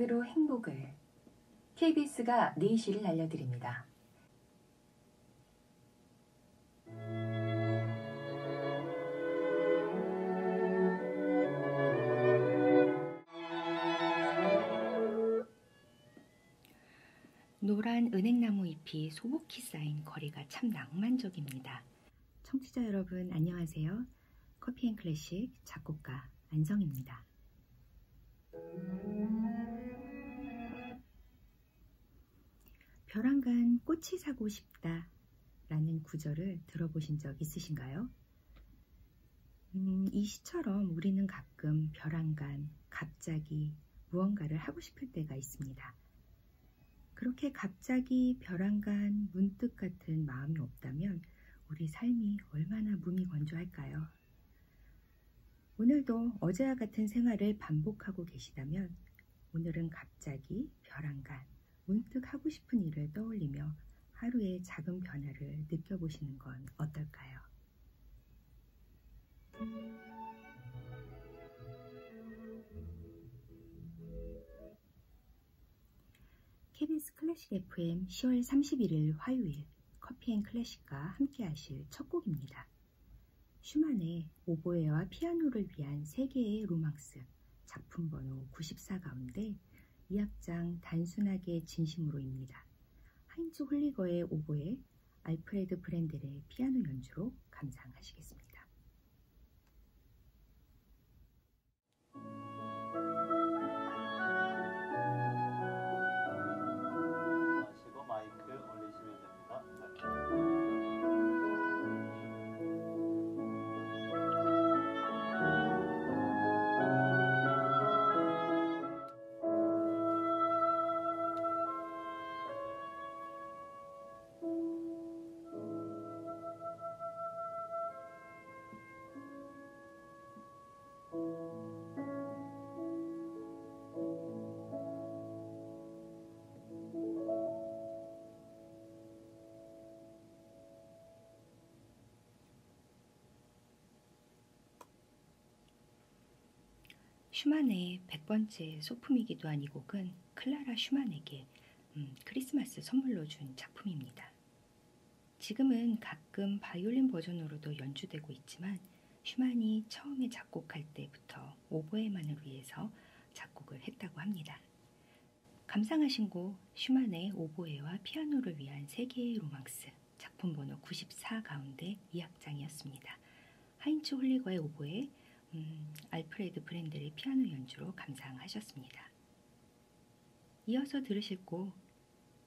음악으로 행복을 KBS가 4시를 알려드립니다. 노란 은행나무 잎이 소복히 쌓인 거리가 참 낭만적입니다. 청취자 여러분 안녕하세요. 커피앤클래식 작곡가 안성입니다. 벼랑간 꽃이 사고 싶다 라는 구절을 들어보신 적 있으신가요? 이 시처럼 우리는 가끔 벼랑간 갑자기 무언가를 하고 싶을 때가 있습니다. 그렇게 갑자기 벼랑간 문득 같은 마음이 없다면 우리 삶이 얼마나 무미건조할까요? 오늘도 어제와 같은 생활을 반복하고 계시다면 오늘은 갑자기 벼랑간 문득 하고 싶은 일을 떠올리며 하루의 작은 변화를 느껴보시는 건 어떨까요? KBS 클래식 FM 10월 31일 화요일 커피앤클래식과 함께 하실 첫 곡입니다. 슈만의 오보에와 피아노를 위한 세계의 로망스 작품 번호 94 가운데 2악장 단순하게 진심으로입니다. 하인츠 홀리거의 오보에 알프레드 브렌델의 피아노 연주로 감상하시겠습니다. 슈만의 100번째 소품이기도 한 이 곡은 클라라 슈만에게 크리스마스 선물로 준 작품입니다. 지금은 가끔 바이올린 버전으로도 연주되고 있지만 슈만이 처음에 작곡할 때부터 오보에만을 위해서 작곡을 했다고 합니다. 감상하신 곡 슈만의 오보에와 피아노를 위한 세계의 로망스 작품 번호 94 가운데 2악장이었습니다. 하인츠 홀리거의 오보에 알프레드 브렌델의 피아노 연주로 감상하셨습니다. 이어서 들으실 곡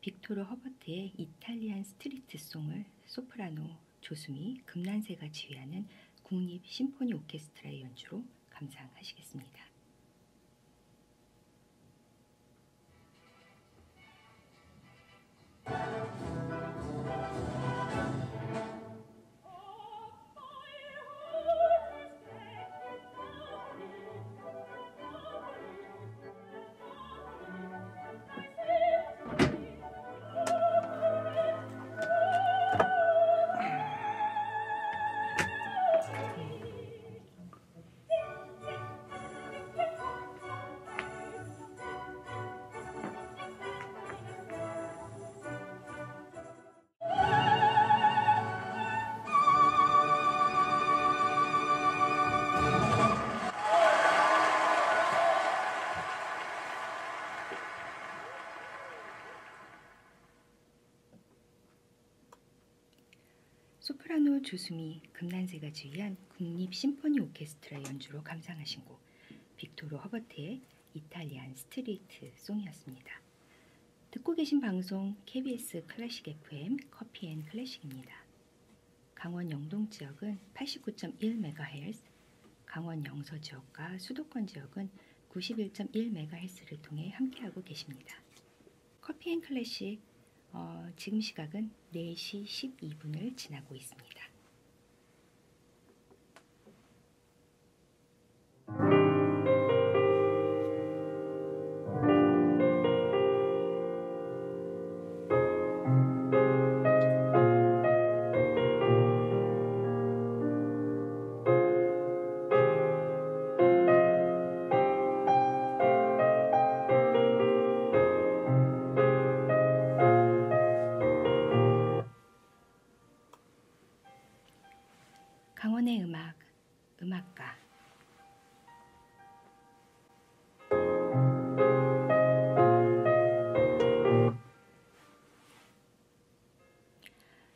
빅토르 허버트의 이탈리안 스트리트송을 소프라노 조수미 금난세가 지휘하는 국립 심포니 오케스트라의 연주로 감상하시겠습니다. 소프라노 조수미 금난세가 지휘한 국립 심포니 오케스트라 연주로 감상하신 곡 빅토르 허버트의 이탈리안 스트리트 송이었습니다. 듣고 계신 방송 KBS 클래식 FM 커피앤클래식입니다. 강원 영동 지역은 89.1MHz, 강원 영서 지역과 수도권 지역은 91.1MHz를 통해 함께하고 계십니다. 커피앤클래식 지금 시각은 4시 12분을 지나고 있습니다. 강원의 음악, 음악가.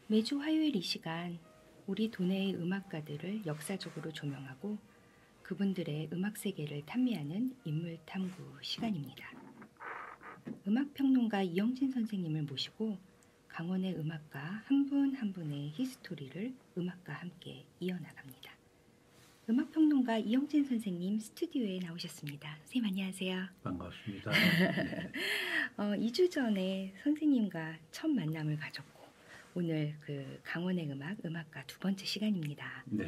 매주 화요일 이 시간 우리 도내의 음악가들을 역사적으로 조명하고 그분들의 음악 세계를 탐미하는 인물 탐구 시간입니다. 음악평론가 이영진 선생님을 모시고 강원의 음악가 한 분 한 분의 히스토리를 음악과 함께 이어나갑니다. 음악평론가 이영진 선생님 스튜디오에 나오셨습니다. 선생님 안녕하세요. 반갑습니다. 네. 2주 전에 선생님과 첫 만남을 가졌고 오늘 그 강원의 음악, 음악가 두 번째 시간입니다. 네.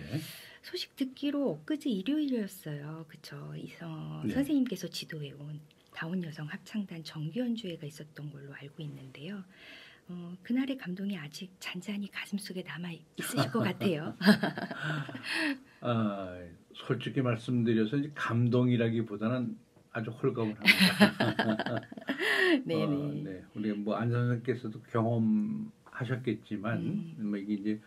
소식 듣기로 엊그제 일요일이었어요. 그쵸? 네. 선생님께서 지도해온 다운 여성 합창단 정규 연주회가 있었던 걸로 알고 있는데요. 그날의 감동이 아직 잔잔히 가슴속에 남아 있으실 것 같아요. 솔직히 말씀드려서 이제 감동이라기보다는 아주 홀가분합니다. 네네. 네. 우리 뭐 안 선생님께서도 경험하셨겠지만 뭐 이게 이제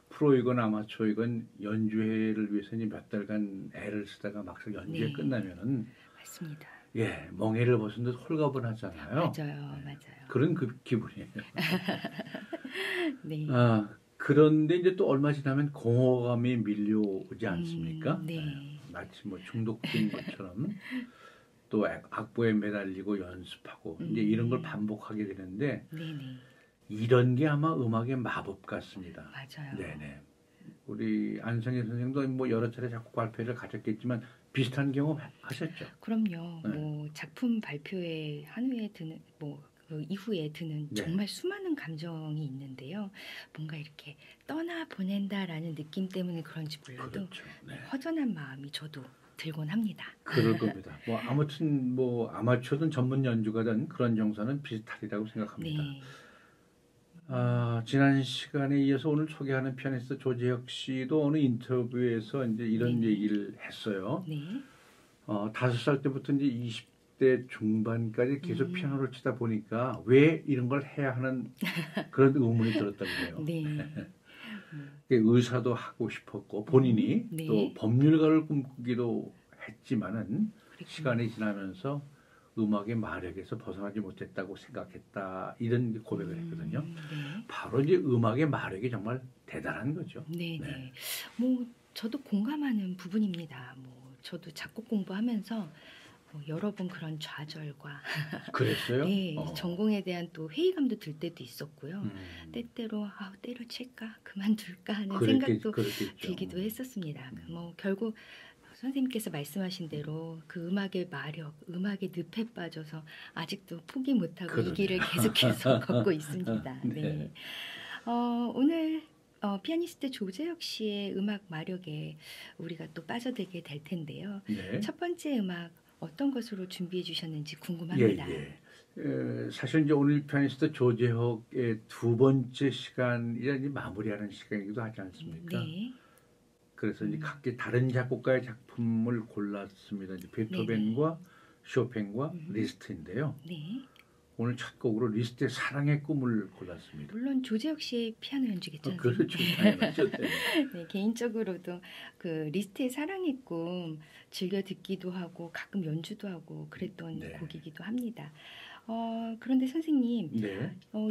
프로이건 아마추어이건 연주회를 위해서 이제 몇 달간 애를 쓰다가 막상 연주회 네. 끝나면은 맞습니다. 예, 멍해를 벗은 듯 홀가분하잖아요. 맞아요. 네. 맞아요. 그런 그 기분이에요. 네. 그런데 이제 또 얼마 지나면 공허감이 밀려오지 않습니까? 네. 마치 뭐 중독된 것처럼 또 악보에 매달리고 연습하고 이제 이런 걸 반복하게 되는데 네네. 이런 게 아마 음악의 마법 같습니다. 맞아요. 네네. 우리 안성희 선생도 뭐 여러 차례 작곡 발표를 가졌겠지만 비슷한 경험 하셨죠? 그럼요. 네. 뭐 작품 발표회 한 후에 드는 그 이후에 드는 네. 정말 수많은 감정이 있는데요. 뭔가 이렇게 떠나 보낸다라는 느낌 때문에 그런지 몰라도 그렇죠. 네. 허전한 마음이 저도 들곤 합니다. 그럴 겁니다. 뭐 아무튼 뭐 아마추어든 전문 연주가든 그런 정서는 비슷하리라고 생각합니다. 네. 지난 시간에 이어서 오늘 소개하는 피아니스트 조재혁 씨도 어느 인터뷰에서 이제 이런 네네. 얘기를 했어요. 네. 5살 때부터 이제 20대 중반까지 계속 피아노를 치다 보니까 왜 이런 걸 해야 하는 그런 의문이 들었다고 해요. 네. 의사도 하고 싶었고 본인이 네. 또 법률가를 꿈꾸기도 했지만은 그랬군요. 시간이 지나면서 음악의 마력에서 벗어나지 못했다고 생각했다 이런 고백을 했거든요. 네. 바로 이제 음악의 마력이 정말 대단한 거죠. 네. 네. 네. 뭐 저도 공감하는 부분입니다. 뭐 저도 작곡 공부하면서 여러 번 그런 좌절과 그랬어요? 네, 전공에 대한 또 회의감도 들 때도 있었고요. 때때로 때려칠까 그만둘까 하는 생각도 그렇겠죠. 들기도 했었습니다. 뭐 결국 선생님께서 말씀하신 대로 그 음악의 마력, 음악의 늪에 빠져서 아직도 포기 못하고 그러네요. 이 길을 계속해서 걷고 있습니다. 네. 네. 오늘 피아니스트 조재혁 씨의 음악 마력에 우리가 또 빠져들게 될 텐데요. 네. 첫 번째 음악 어떤 것으로 준비해 주셨는지 궁금합니다. 사실 이제 오늘 피아니스트 조재혁의 두 번째 시간이라 이제 마무리하는 시간이기도 하지 않습니까? 네. 그래서 이제 각기 다른 작곡가의 작품을 골랐습니다. 이제 베토벤과 쇼팽과 리스트인데요. 네. 오늘 첫 곡으로 리스트의 사랑의 꿈을 골랐습니다. 물론 조재혁 씨의 피아노 연주겠죠. 그렇죠. 당연하죠. 네, 개인적으로도 그 리스트의 사랑의 꿈 즐겨 듣기도 하고 가끔 연주도 하고 그랬던 곡이기도 합니다. 그런데 선생님,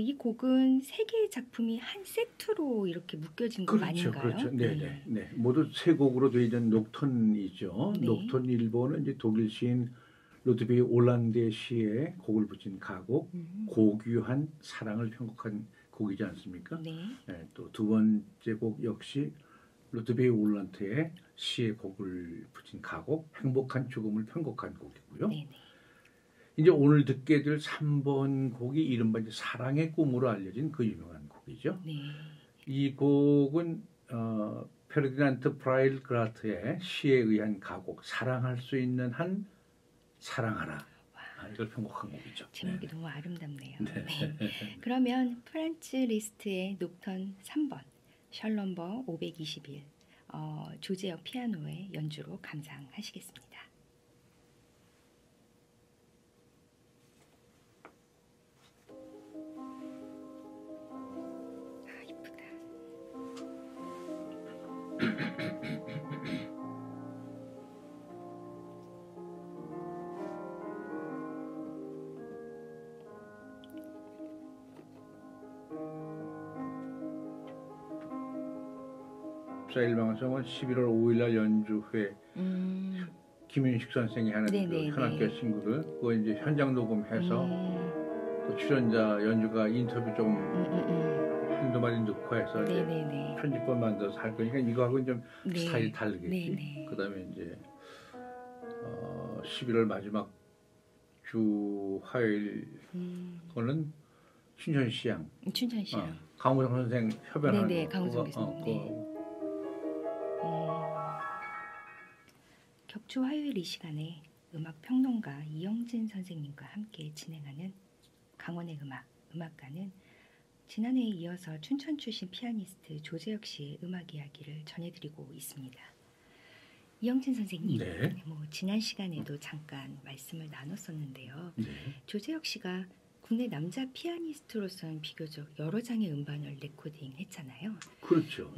이 곡은 세 개의 작품이 한 세트로 이렇게 묶여진 거 아닌가요? 그렇죠. 네. 모두 세 곡으로 되어 있는 녹턴이죠. 네. 녹턴 1번은 이제 독일 시인 루드비히 올랑드의 시에 곡을 붙인 가곡, 고귀한 사랑을 편곡한 곡이지 않습니까? 네. 또 두 번째 곡 역시 루드비히 올랑드의 시에 곡을 붙인 가곡, 행복한 죽음을 편곡한 곡이고요. 네. 이제 오늘 듣게 될 3번 곡이 이른바 이제 사랑의 꿈으로 알려진 그 유명한 곡이죠. 네. 이 곡은 페르디난트 프라일 그라트의 시에 의한 가곡, 사랑할 수 있는 한 사랑하라. 이걸 편곡한 곡이죠. 제목이 너무 아름답네요. 네. 그러면 프란츠 리스트의 녹턴 3번 셜럼버 521 조재혁 피아노의 연주로 감상하시겠습니다. 이쁘다. 14일방에서 11월 5일날 연주회 김윤식 선생이 하는 그 현악계 친구들 그거 이제 현장 녹음해서 또 출연자 연주가 인터뷰 좀 한두 마디 넣고 해서 이제 편집본 만들어서 할 거니까 이거하고는 좀 스타일이 다르겠지. 그다음에 이제 11월 마지막 주 화요일 그거는 춘천시향. 강우정 선생 협연하는 강우정 교수님. 격주 화요일 이 시간에 음악평론가 이영진 선생님과 함께 진행하는 강원의 음악가는 지난해에 이어서 춘천 출신 피아니스트 조재혁 씨의 음악 이야기를 전해드리고 있습니다. 이영진 선생님, 지난 시간에도 잠깐 말씀을 나눴었는데요. 조재혁 씨가 국내 남자 피아니스트로서는 비교적 여러 장의 음반을 레코딩했잖아요. 그렇죠.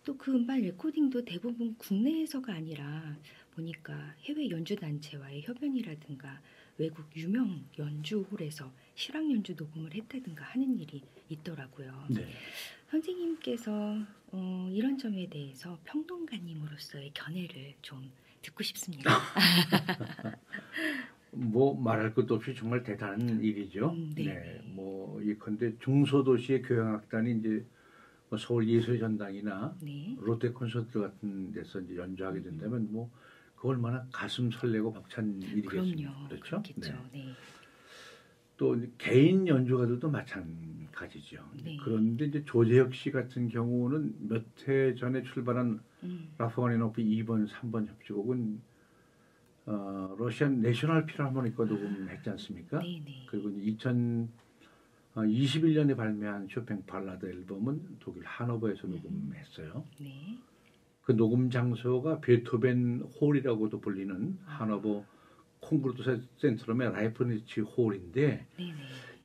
또 그 음반 레코딩도 대부분 국내에서가 아니라 보니까 해외 연주단체와의 협연이라든가 외국 유명 연주홀에서 실황 연주 녹음을 했다든가 하는 일이 있더라고요. 선생님께서 이런 점에 대해서 평론가님으로서의 견해를 좀 듣고 싶습니다. 뭐 말할 것도 없이 정말 대단한 일이죠. 뭐 예컨대 중소도시의 교향악단이 이제 뭐 서울 예술전당이나 롯데 콘서트 같은 데서 이제 연주하게 된다면 뭐 그 얼마나 가슴 설레고 벅찬 일이겠습니까? 그렇죠? 또 개인 연주가들도 마찬가지죠. 그런데 이제 조재혁 씨 같은 경우는 몇 해 전에 출발한 라흐마니노프 2번, 3번 협주곡은 러시안 내셔널 필하모니카 녹음했지 않습니까? 그리고 2021년에 발매한 쇼팽 발라드 앨범은 독일 하노버에서 녹음했어요. 그 녹음 장소가 베토벤 홀이라고도 불리는 하노버 콩쿠르트 센트럼의 라이프니치 홀인데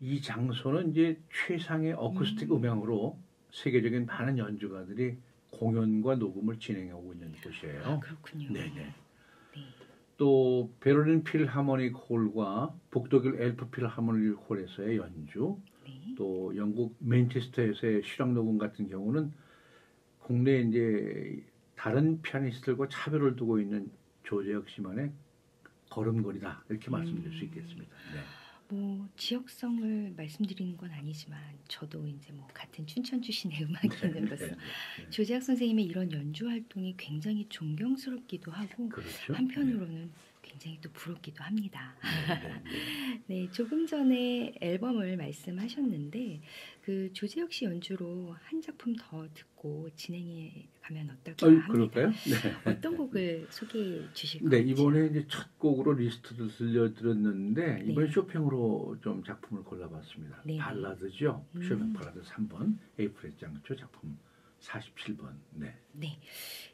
이 장소는 이제 최상의 어쿠스틱 음향으로 세계적인 많은 연주가들이 공연과 녹음을 진행하고 있는 곳이에요. 그렇군요. 또 베를린 필하모닉 홀과 북독일 엘프 필하모닉 홀에서의 연주, 또 영국 맨체스터에서의 실황 녹음 같은 경우는 국내 이제 다른 피아니스트들과 차별을 두고 있는 조재혁 씨만의 걸음걸이다 이렇게 말씀드릴 수 있겠습니다. 뭐 지역성을 말씀드리는 건 아니지만 저도 이제 뭐 같은 춘천 출신의 음악인으로서 조재혁 선생님의 이런 연주 활동이 굉장히 존경스럽기도 하고 한편으로는 굉장히 또 부럽기도 합니다. 조금 전에 앨범을 말씀하셨는데 그 조재혁 씨 연주로 한 작품 더 듣고 진행해 가면 어떨까 합니다. 그럴까요? 어떤 곡을 소개해 주실 건지. 이번에 이제 첫 곡으로 리스트를 들려드렸는데 이번에 쇼팽으로 좀 작품을 골라봤습니다. 발라드죠. 쇼팽 발라드 3번 에이프렛 장조 작품 47번.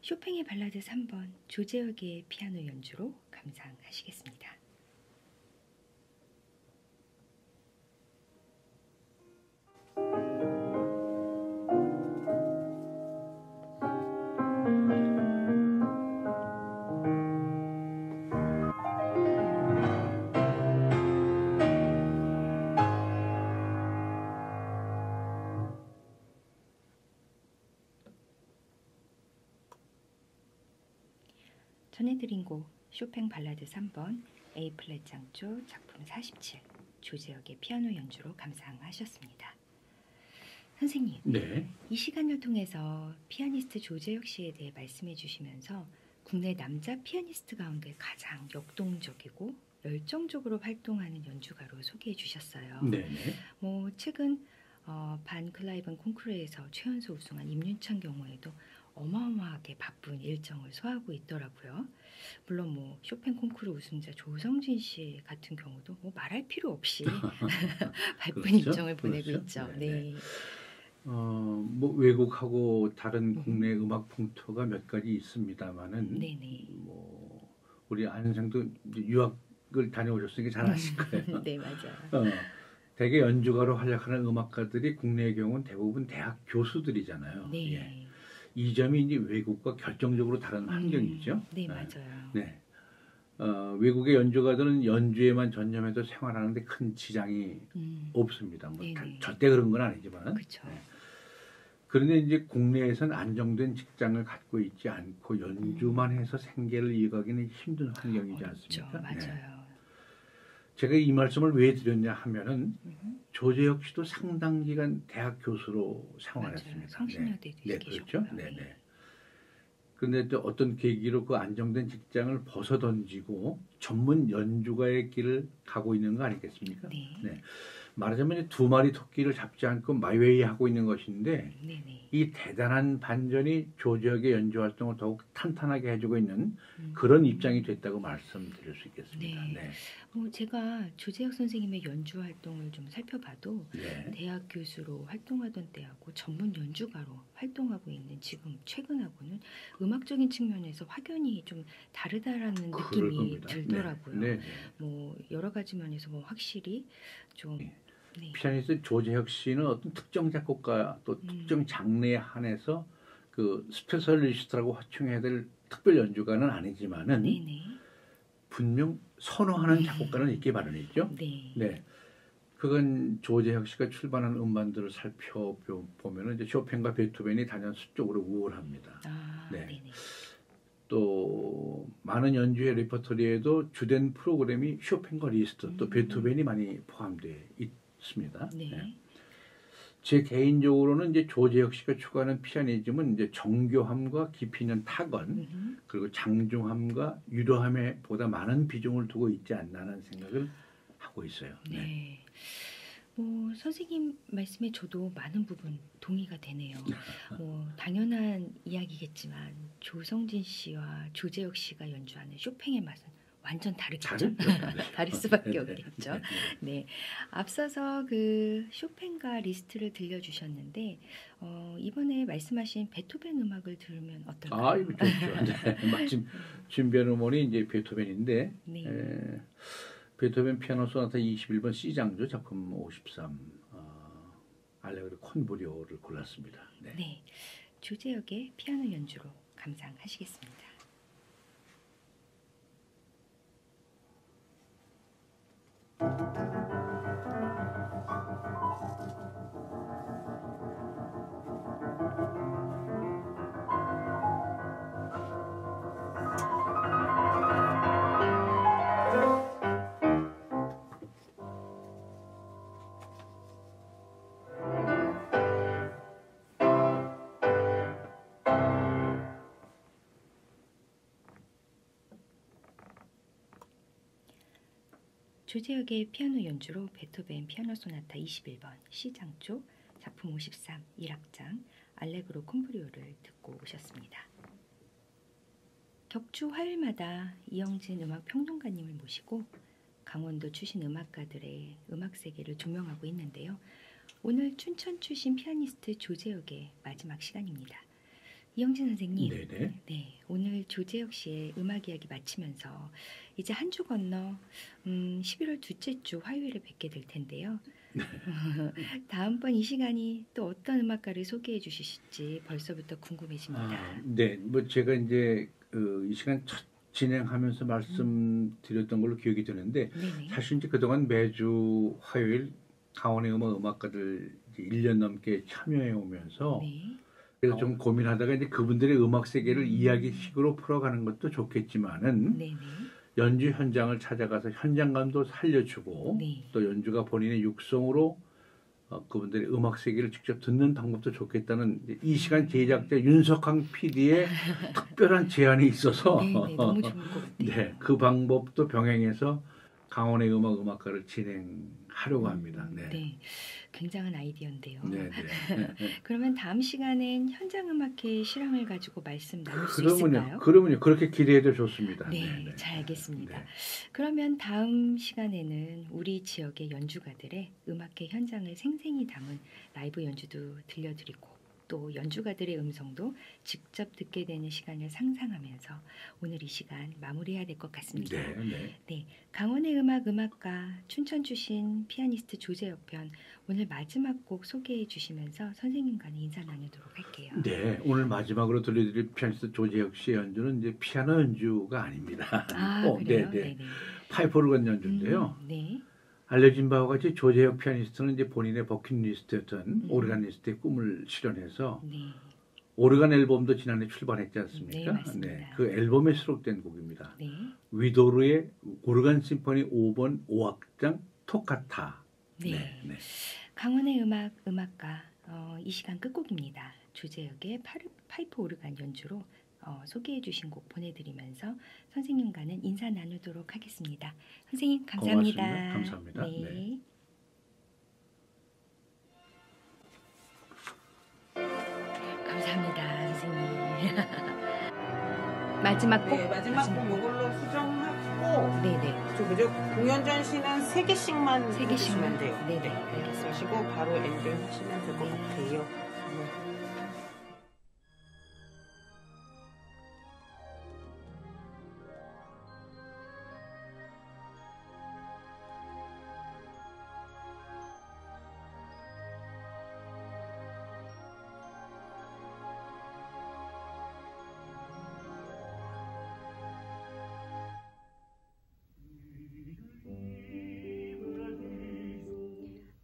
쇼팽의 발라드 3번 조재혁의 피아노 연주로 감상하시겠습니다. 전해드린 곡 쇼팽 발라드 3번 A 플랫 장조 작품 47 조재혁의 피아노 연주로 감상하셨습니다. 선생님, 이 시간을 통해서 피아니스트 조재혁 씨에 대해 말씀해 주시면서 국내 남자 피아니스트 가운데 가장 역동적이고 열정적으로 활동하는 연주가로 소개해 주셨어요. 뭐 최근 반 클라이번 콩쿠르에서 최연소 우승한 임윤찬 경우에도 어마어마하게 바쁜 일정을 소화하고 있더라고요. 물론 뭐 쇼팽 콩쿠르 우승자 조성진 씨 같은 경우도 뭐 말할 필요 없이 바쁜 일정을 보내고 있죠. 뭐 외국하고 다른 국내 음악 풍토가 몇 가지 있습니다만은 뭐 우리 안 선생도 유학을 다녀오셨으니까 잘 아실 거예요. 맞아요. 대개 연주가로 활약하는 음악가들이 국내의 경우는 대부분 대학 교수들이잖아요. 이 점이 이제 외국과 결정적으로 다른 환경이죠. 맞아요. 외국의 연주가들은 연주에만 전념해서 생활하는데 큰 지장이 없습니다. 뭐 절대 그런 건 아니지만. 그런데 이제 국내에서는 안정된 직장을 갖고 있지 않고 연주만 해서 생계를 이어가기는 힘든 환경이지 않습니까? 맞아요. 네. 제가 이 말씀을 왜 드렸냐 하면은 조재혁 씨도 상당 기간 대학 교수로 생활했습니다. 성신여대도 네, 그렇죠. 네, 네. 그런데 또 어떤 계기로 그 안정된 직장을 벗어던지고 전문 연주가의 길을 가고 있는 거 아니겠습니까? 네. 네. 말하자면 두 마리 토끼를 잡지 않고 마웨이 하고 있는 것인데 이 대단한 반전이 조재혁의 연주 활동을 더욱 탄탄하게 해주고 있는 그런 입장이 됐다고 말씀드릴 수 있겠습니다. 네. 제가 조재혁 선생님의 연주 활동을 좀 살펴봐도 대학 교수로 활동하던 때하고 전문 연주가로 활동하고 있는 지금 최근하고는 음악적인 측면에서 확연히 좀 다르다라는 느낌이 들더라고요. 네. 뭐 여러 가지 면에서 뭐 확실히 좀 피아니스트 조재혁 씨는 어떤 특정 작곡가 또 특정 장르에 한해서 그 스페셜리스트라고 호칭해야 될 특별 연주가는 아니지만은 분명 선호하는 작곡가는 있기 마련이죠. 네. 그건 조재혁 씨가 출판한 음반들을 살펴보면은 이제 쇼팽과 베토벤이 단연수적으로 우월합니다. 또 많은 연주의 레퍼토리에도 주된 프로그램이 쇼팽과 리스트 또 베토벤이 많이 포함되어 있습니다. 제 개인적으로는 이제 조재혁 씨가 추구하는 피아니즘은 이제 정교함과 깊이 있는 타건 그리고 장중함과 유려함에 보다 많은 비중을 두고 있지 않나라는 생각을 하고 있어요. 선생님 말씀에 저도 많은 부분 동의가 되네요. 당연한 이야기겠지만 조성진 씨와 조재혁 씨가 연주하는 쇼팽의 맛은 완전 다르겠죠. 다를 수밖에 없겠죠. 네. 앞서서 그 쇼팽과 리스트를 들려주셨는데 이번에 말씀하신 베토벤 음악을 들으면 어떨까요? 이거 좋죠. 마침 준비한 음원이 이제 베토벤인데 베토벤 피아노 소나타 21번 C장조 작품 53 알레그로 콘브리오를 골랐습니다. 네. 조재혁의 피아노 연주로 감상하시겠습니다. 조재혁의 피아노 연주로 베토벤 피아노 소나타 21번 C장조 작품 53 1악장 알레그로 콘브리오를 듣고 오셨습니다. 격주 화요일마다 이영진 음악평론가님을 모시고 강원도 출신 음악가들의 음악 세계를 조명하고 있는데요. 오늘 춘천 출신 피아니스트 조재혁의 마지막 시간입니다. 이영진 선생님, 오늘 조재혁 씨의 음악 이야기 마치면서 이제 한 주 건너 11월 둘째 주 화요일에 뵙게 될 텐데요. 다음번 이 시간이 또 어떤 음악가를 소개해 주실지 벌써부터 궁금해집니다. 뭐 제가 이제 이 시간 첫 진행하면서 말씀드렸던 걸로 기억이 되는데 사실 이제 그동안 매주 화요일 강원의 음악가들 1년 넘게 참여해 오면서 그래서 좀 고민하다가 이제 그분들의 음악 세계를 이야기식으로 풀어가는 것도 좋겠지만은 연주 현장을 찾아가서 현장감도 살려주고 또 연주가 본인의 육성으로 그분들의 음악 세계를 직접 듣는 방법도 좋겠다는 이 시간 제작자 윤석항 PD의 특별한 제안이 있어서 너무 좋은 것 같아요. 그 방법도 병행해서 강원의 음악가를 진행하려고 합니다. 굉장한 아이디어인데요. 그러면 다음 시간엔 현장 음악회 실황을 가지고 말씀 나눌 수 있을까요? 그러면요. 그렇게 기대해도 좋습니다. 잘 알겠습니다. 그러면 다음 시간에는 우리 지역의 연주가들의 음악회 현장을 생생히 담은 라이브 연주도 들려드리고 또 연주가들의 음성도 직접 듣게 되는 시간을 상상하면서 오늘 이 시간 마무리해야 될 것 같습니다. 강원의 음악가 춘천 출신 피아니스트 조재혁 편 오늘 마지막 곡 소개해 주시면서 선생님과는 인사 나누도록 할게요. 오늘 마지막으로 들려드릴 피아니스트 조재혁 씨의 연주는 이제 피아노 연주가 아닙니다. 그래요? 파이프 오르간 연주인데요. 알려진 바와 같이 조재혁 피아니스트는 이제 본인의 버킷리스트였던 오르간리스트의 꿈을 실현해서 네. 오르간 앨범도 지난해 출발했지 않습니까? 네, 맞습니다. 네, 그 앨범에 수록된 곡입니다. 네. 위도르의 오르간 심포니 5번 5악장 토카타. 네. 네, 네. 강원의 음악가 이 시간 끝곡입니다. 조재혁의 파이프 오르간 연주로 소개해 주신 곡 보내드리면서 선생님과는 인사 나누도록 하겠습니다. 선생님 감사합니다. 고맙습니다. 감사합니다. 네. 네. 감사합니다, 선생님. 마지막 곡? 네, 마지막 곡 이걸로 수정하고 네네. 그죠? 공연 전시는 3개씩만 3개씩만 돼요. 네네. 알겠습니다. 그러시고 바로 엔딩 하시면 될 것 네. 같아요.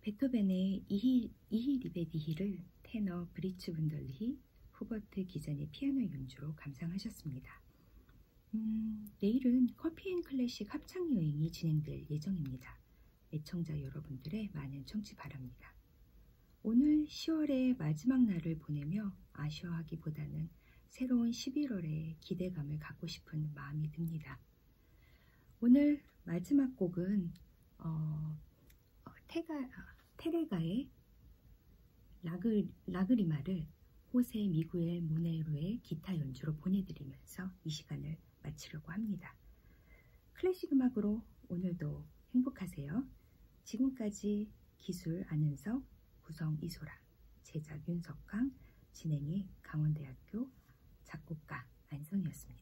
베토벤의 이히 리베디히를 테너 브리츠 분들리, 후버트 기잔의 피아노 연주로 감상하셨습니다. 내일은 커피 앤 클래식 합창 여행이 진행될 예정입니다. 애청자 여러분들의 많은 청취 바랍니다. 오늘 10월의 마지막 날을 보내며 아쉬워하기보다는 새로운 11월에 기대감을 갖고 싶은 마음이 듭니다. 오늘 마지막 곡은 테레가의 라그리마를 호세 미구엘 모네로의 기타 연주로 보내드리면서 이 시간을 마치려고 합니다. 클래식 음악으로 오늘도 행복하세요. 지금까지 기술 안은석, 구성 이소라, 제작 윤석강, 진행의 강원대학교 작곡가 안성이었습니다.